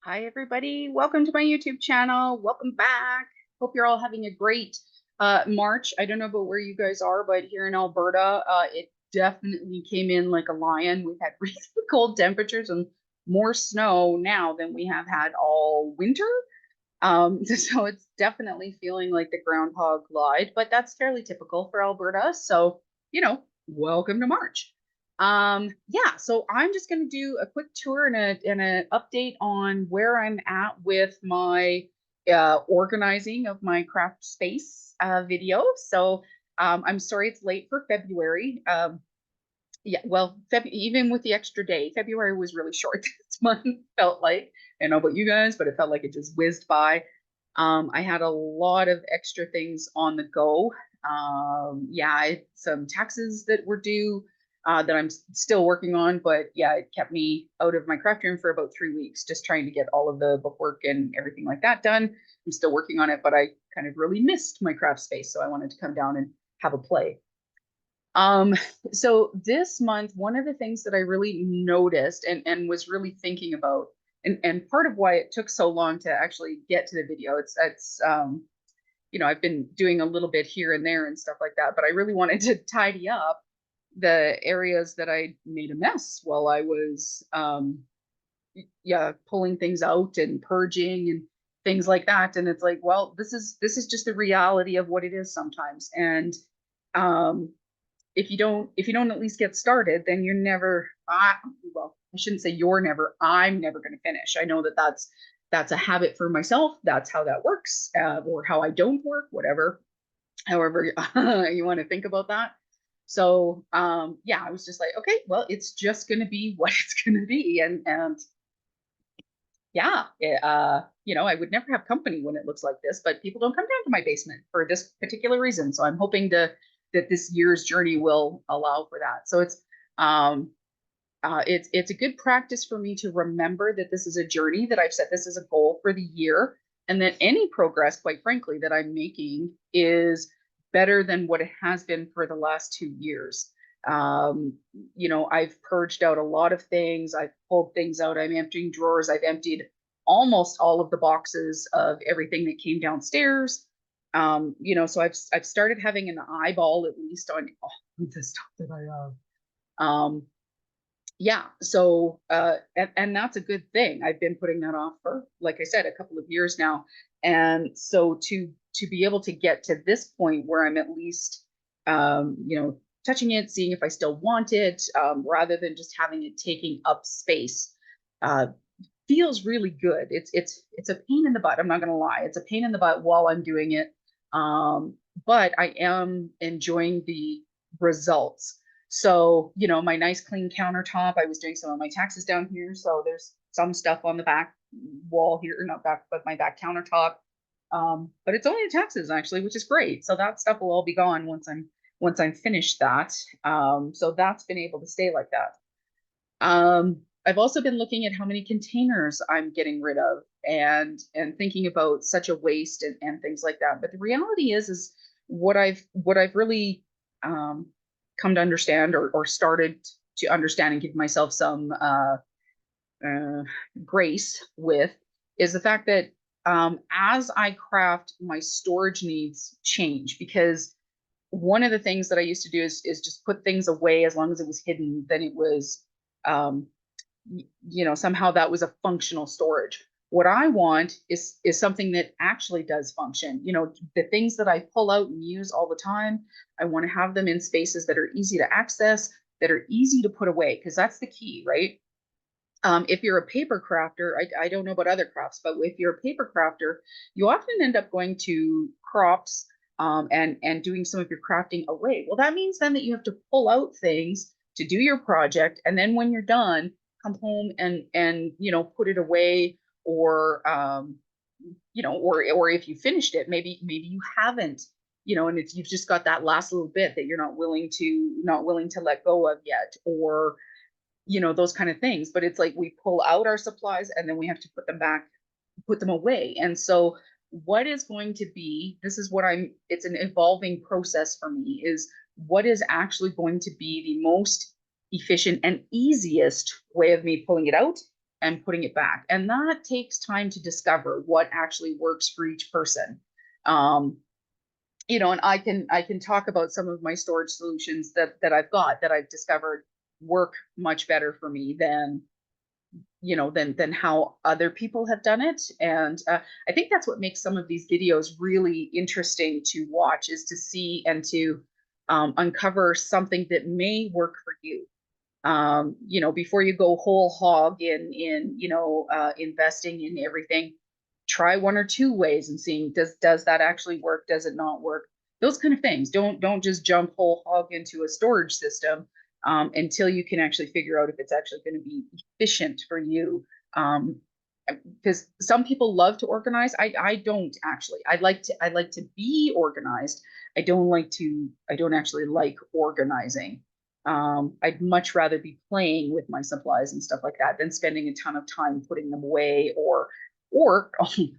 Hi, everybody. Welcome to my YouTube channel. Welcome back. Hope you're all having a great March. I don't know about where you guys are, but here in Alberta, it definitely came in like a lion. We've had really cold temperatures and more snow now than we have had all winter. So it's definitely feeling like the groundhog lied, but that's fairly typical for Alberta. So, welcome to March. Yeah, so I'm just going to do a quick tour and an update on where I'm at with my organizing of my craft space video. So, I'm sorry it's late for February. Yeah, well, even with the extra day, February was really short this month, felt like. I don't know about you guys, but it felt like it just whizzed by. I had a lot of extra things on the go. Yeah, I had some taxes that were due that I'm still working on, but yeah, it kept me out of my craft room for about 3 weeks, just trying to get all of the bookwork and everything like that done. I'm still working on it, but I kind of really missed my craft space, so I wanted to come down and have a play. Um, so this month, one of the things that I really noticed and was really thinking about, and part of why it took so long to actually get to the video, I've been doing a little bit here and there and stuff like that, but I really wanted to tidy up the areas that I made a mess while I was yeah, pulling things out and purging and things like that. And it's like, well, this is just the reality of what it is sometimes. And um if you don't at least get started, then you're never well, I shouldn't say you're never, I'm never going to finish. I know that that's a habit for myself. That's how that works, or how I don't work, whatever, however you want to think about that. So yeah, I was just like, okay, well, it's just going to be what it's going to be. And yeah, I would never have company when it looks like this, but people don't come down to my basement for this particular reason. So I'm hoping that this year's journey will allow for that. So um, it's a good practice for me to remember that this is a journey, that I've set this as a goal for the year, and that any progress, quite frankly, that I'm making is better than what it has been for the last 2 years. Um, I've purged out a lot of things. I've pulled things out. I'm emptying drawers. I've emptied almost all of the boxes of everything that came downstairs. So I've started having an eyeball at least on all the stuff that I have. Yeah, so and that's a good thing. I've been putting that off for, like I said, a couple of years now. And so to be able to get to this point where I'm at least touching it, seeing if I still want it, rather than just having it taking up space, uh feels really good. It's a pain in the butt, I'm not gonna lie. It's a pain in the butt while I'm doing it. But I am enjoying the results. So, my nice clean countertop, I was doing some of my taxes down here. So there's some stuff on the back wall here, not back, but my back countertop. But it's only the taxes actually, which is great. So that stuff will all be gone once I'm finished that. So that's been able to stay like that. I've also been looking at how many containers I'm getting rid of, and thinking about such a waste and things like that. But the reality is what I've really um, come to understand, or started to understand and give myself some uh, grace with, is the fact that as I craft, my storage needs change, because one of the things that I used to do is just put things away as long as it was hidden, then it was um, somehow that was a functional storage. What I want is something that actually does function. The things that I pull out and use all the time, I want to have them in spaces that are easy to access, that are easy to put away, because that's the key, right? If you're a paper crafter, I don't know about other crafts, but if you're a paper crafter, you often end up going to crops, and doing some of your crafting away. Well, that means then that you have to pull out things to do your project, and then when you're done, come home and put it away, or or if you finished it, maybe you haven't, and if you've just got that last little bit that you're not willing to let go of yet, or those kind of things. But it's like we pull out our supplies and then we have to put them away. And so what is going to be, this is what it's an evolving process for me, is what is actually going to be the most efficient and easiest way of me pulling it out, and putting it back. And that takes time to discover what actually works for each person. Um, and I can talk about some of my storage solutions that I've got that I've discovered work much better for me than how other people have done it. And I think that's what makes some of these videos really interesting to watch, is to see and to uncover something that may work for you. Before you go whole hog in investing in everything, try one or two ways and seeing, does that actually work? Does it not work? Those kind of things. Don't just jump whole hog into a storage system until you can actually figure out if it's actually going to be efficient for you. Um, because some people love to organize. I don't actually. I like to be organized. I don't actually like organizing. I'd much rather be playing with my supplies and stuff like that than spending a ton of time putting them away or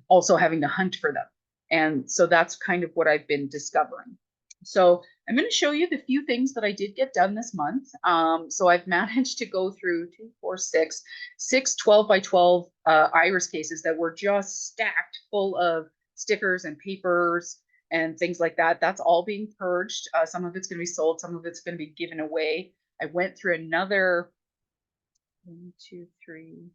also having to hunt for them. And so that's kind of what I've been discovering. So I'm going to show you the few things that I did get done this month. So I've managed to go through 12 by 12 iris cases that were just stacked full of stickers and papers and things like that. That's all being purged. Some of it's going to be sold, some of it's going to be given away. I went through another 1, 2, 3,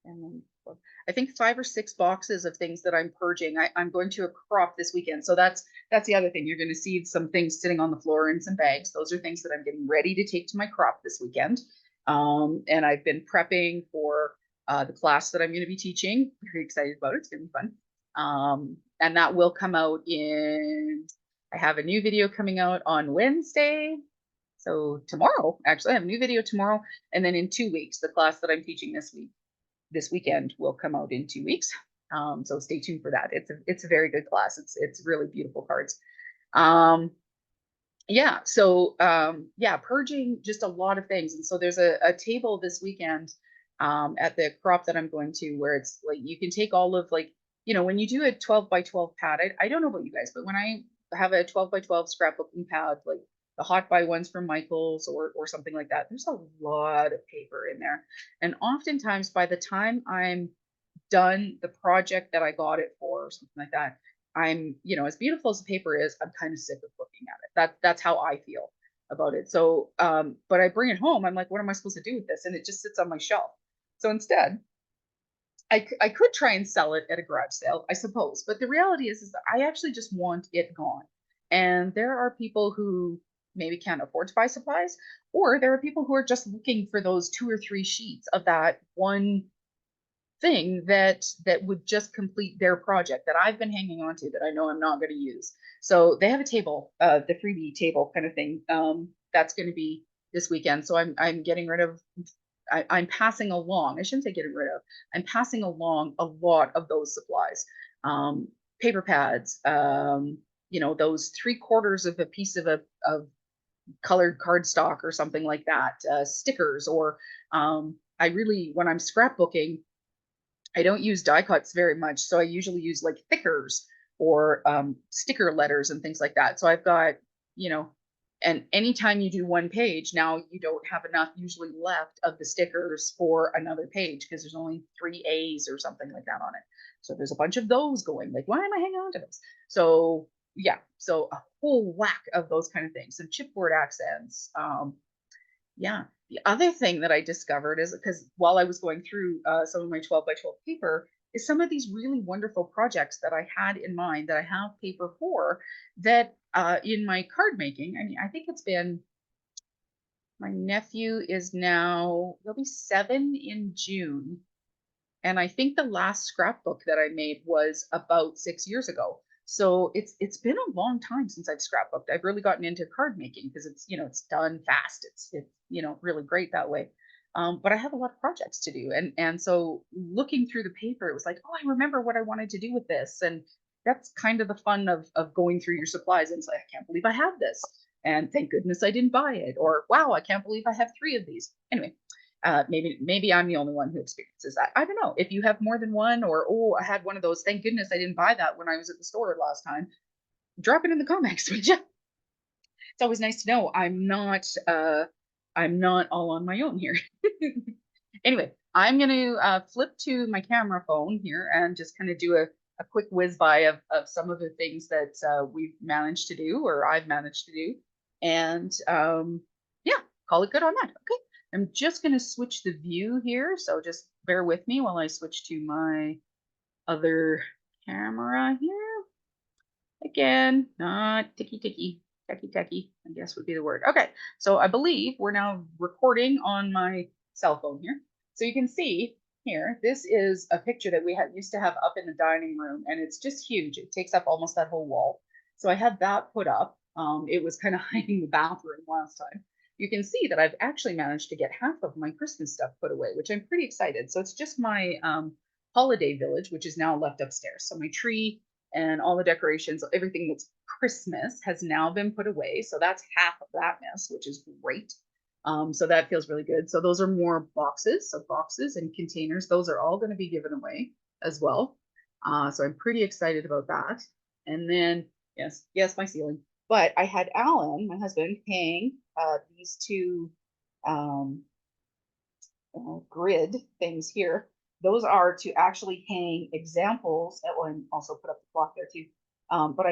and then 4, I think 5 or 6 boxes of things that I'm purging. I'm going to a crop this weekend. So that's the other thing. You're going to see some things sitting on the floor in some bags. Those are things that I'm getting ready to take to my crop this weekend. And I've been prepping for the class that I'm going to be teaching. Very excited about it. It's going to be fun. And that will come out I have a new video coming out on Wednesday. So tomorrow, actually, I have a new video tomorrow. And then in 2 weeks, the class that I'm teaching this weekend will come out in 2 weeks. So stay tuned for that. It's a very good class. It's really beautiful cards. Purging just a lot of things. And so there's a table this weekend at the crop that I'm going to, where it's like you can take all of, like, when you do a 12 by 12 pad, I don't know about you guys, but when I have a 12 by 12 scrapbooking pad, like the hot buy ones from Michaels or something like that, there's a lot of paper in there. And oftentimes by the time I'm done the project that I got it for or something like that, as beautiful as the paper is, I'm kind of sick of looking at it. That's how I feel about it. So, but I bring it home. I'm like, what am I supposed to do with this? And it just sits on my shelf. So instead, I could try and sell it at a garage sale, I suppose. But the reality is that I actually just want it gone. And there are people who maybe can't afford to buy supplies, or there are people who are just looking for those 2 or 3 sheets of that one thing that would just complete their project that I've been hanging on to, that I know I'm not going to use. So they have a table, the freebie table kind of thing, that's going to be this weekend. So I'm getting rid of, I'm passing along, I shouldn't say getting rid of, I'm passing along a lot of those supplies. Paper pads, those 3/4 of a piece of colored cardstock or something like that, stickers, or when I'm scrapbooking, I don't use die cuts very much, so I usually use like thickers or sticker letters and things like that. So I've got, and anytime you do one page, now you don't have enough usually left of the stickers for another page, because there's only 3 A's or something like that on it. So there's a bunch of those going. Like, why am I hanging on to those? So yeah, so a whole whack of those kind of things. Some chipboard accents. Yeah. The other thing that I discovered is, because while I was going through some of my 12 by 12 paper, is some of these really wonderful projects that I had in mind that I have paper for, that in my card making, I mean, I think it's been, my nephew is now, he'll be 7 in June. And I think the last scrapbook that I made was about 6 years ago. So it's been a long time since I've scrapbooked. I've really gotten into card making because it's done fast. It's really great that way. But I have a lot of projects to do, and so looking through the paper, it was like, oh, I remember what I wanted to do with this, and that's kind of the fun of going through your supplies. And it's like, I can't believe I have this, and thank goodness I didn't buy it, or wow, I can't believe I have 3 of these. Anyway, maybe I'm the only one who experiences that. I don't know if you have more than one, or, oh, I had one of those, thank goodness I didn't buy that when I was at the store last time. Drop it in the comments, would you? It's always nice to know I'm not all on my own here. Anyway, I'm going to flip to my camera phone here and just kind of do a quick whiz by of some of the things that we've managed to do or I've managed to do. And yeah, call it good on that. Okay. I'm just going to switch the view here. So just bear with me while I switch to my other camera here. Again, not ticky, I guess would be the word. Okay, so I believe we're now recording on my cell phone here. So you can see here, this is a picture that we used to have up in the dining room, and it's just huge. It takes up almost that whole wall. So I had that put up. It was kind of hiding the bathroom last time. You can see that I've actually managed to get half of my Christmas stuff put away, which I'm pretty excited. So it's just my holiday village, which is now left upstairs. So my tree and all the decorations, everything that's Christmas has now been put away. So that's half of that mess, which is great. So that feels really good. So those are more boxes. So boxes and containers, those are all going to be given away as well. So I'm pretty excited about that. And then, yes, my ceiling. But I had Alan, my husband, hang these two grid things here. Those are to actually hang examples that will also put up the clock there too. But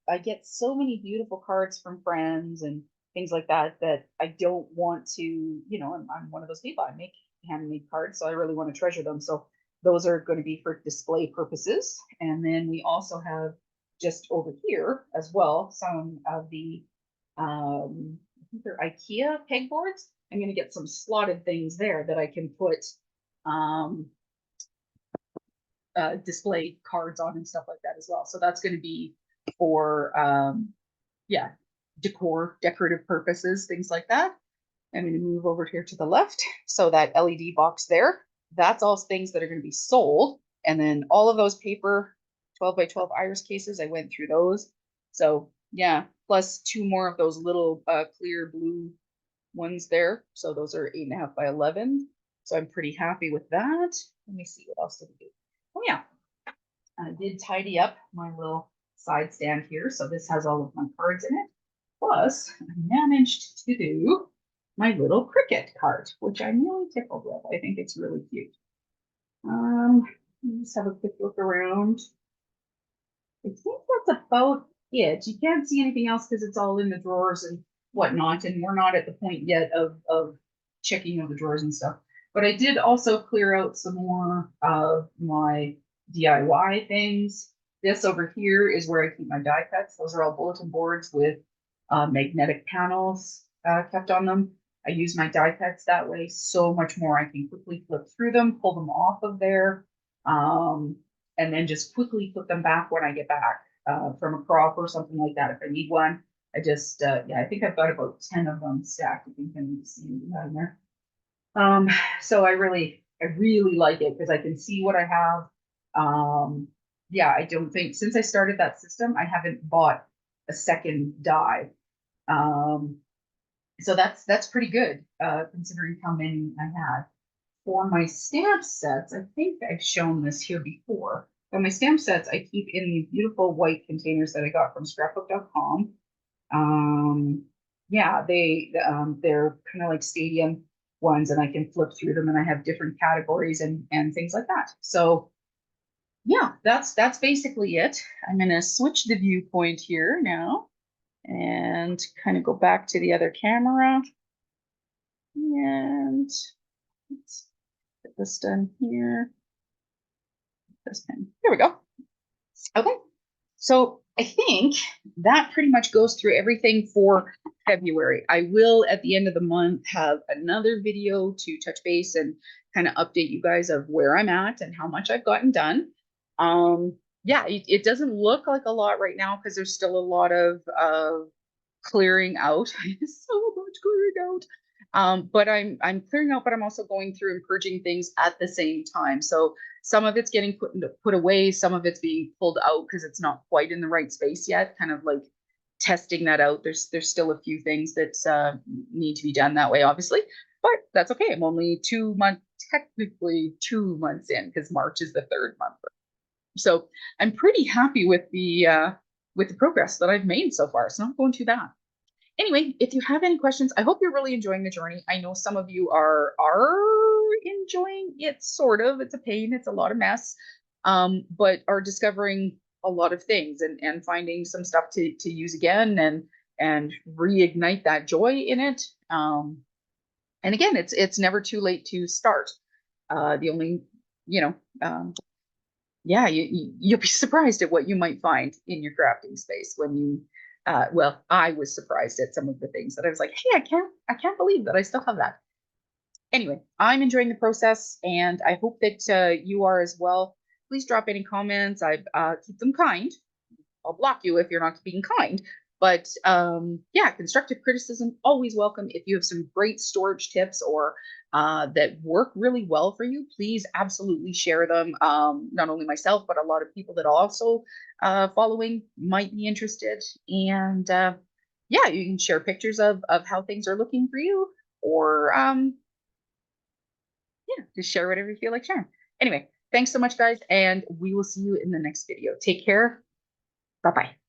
I get so many beautiful cards from friends and things like that that I don't want to, you know, I'm one of those people. I make handmade cards, so I really want to treasure them. So those are going to be for display purposes. And then we also have just over here as well some of the I think they're IKEA pegboards. I'm going to get some slotted things there that I can put display cards on and stuff like that as well. So that's going to be for yeah, decorative purposes, things like that. I'm going to move over here to the left. So that LED box there, that's all things that are going to be sold. And then all of those paper 12 by 12 iris cases, I went through those. So yeah, plus two more of those little clear blue ones there. So those are 8.5 by 11. So I'm pretty happy with that. Let me see, what else did we do? Oh yeah, I did tidy up my little side stand here. So this has all of my cards in it. Plus, I managed to do my little Cricut card, which I'm really tickled with. I think it's really cute. Let's have a quick look around. I think that's about it. You can't see anything else because it's all in the drawers and whatnot, and we're not at the point yet of checking of the drawers and stuff. But I did also clear out some more of my DIY things. This over here is where I keep my die cuts. Those are all bulletin boards with magnetic panels kept on them. I use my die cuts that way so much more. I can quickly flip through them, pull them off of there, and then just quickly put them back when I get back from a crop or something like that. If I need one, I just, yeah, I think I've got about 10 of them stacked. You can see them down there. So I really like it because I can see what I have. Yeah, I don't think since I started that system, I haven't bought a second die. So that's pretty good, considering how many I had. For my stamp sets, I think I've shown this here before. But my stamp sets, I keep in these beautiful white containers that I got from scrapbook.com. Yeah, they're kind of like stadium ones, and I can flip through them, and I have different categories and things like that. So yeah, that's basically it. I'm gonna switch the viewpoint here now and kind of go back to the other camera. And let's get this done here. This pen. Here we go. Okay. So I think that pretty much goes through everything for February. I will, at the end of the month, have another video to touch base and kind of update you guys of where I'm at and how much I've gotten done. Yeah, it doesn't look like a lot right now because there's still a lot of clearing out. So much clearing out. But I'm clearing out, but I'm also going through and purging things at the same time. So some of it's getting put away, some of it's being pulled out because it's not quite in the right space yet. Kind of like testing that out. There's still a few things that need to be done that way, obviously, but that's okay. I'm only technically 2 months in because March is the 3rd month. So I'm pretty happy with the progress that I've made so far. It's not going too bad. Anyway, if you have any questions, I hope you're really enjoying the journey. I know some of you are enjoying satisfying. It's a pain, it's a lot of mess, but are discovering a lot of things and finding some stuff to use again and reignite that joy in it. And again, it's never too late to start. The only, you know, yeah, you'll be surprised at what you might find in your crafting space when you, well, I was surprised at some of the things that I was like, hey, I can't believe that I still have that. Anyway, I'm enjoying the process and I hope that you are as well. Please drop any comments. I keep them kind. I'll block you if you're not being kind. But yeah, constructive criticism always welcome. If you have some great storage tips or that work really well for you, please absolutely share them. Not only myself, but a lot of people that are also following might be interested. And yeah, you can share pictures of how things are looking for you, or yeah, just share whatever you feel like sharing. Anyway, thanks so much, guys, and we will see you in the next video. Take care. Bye bye.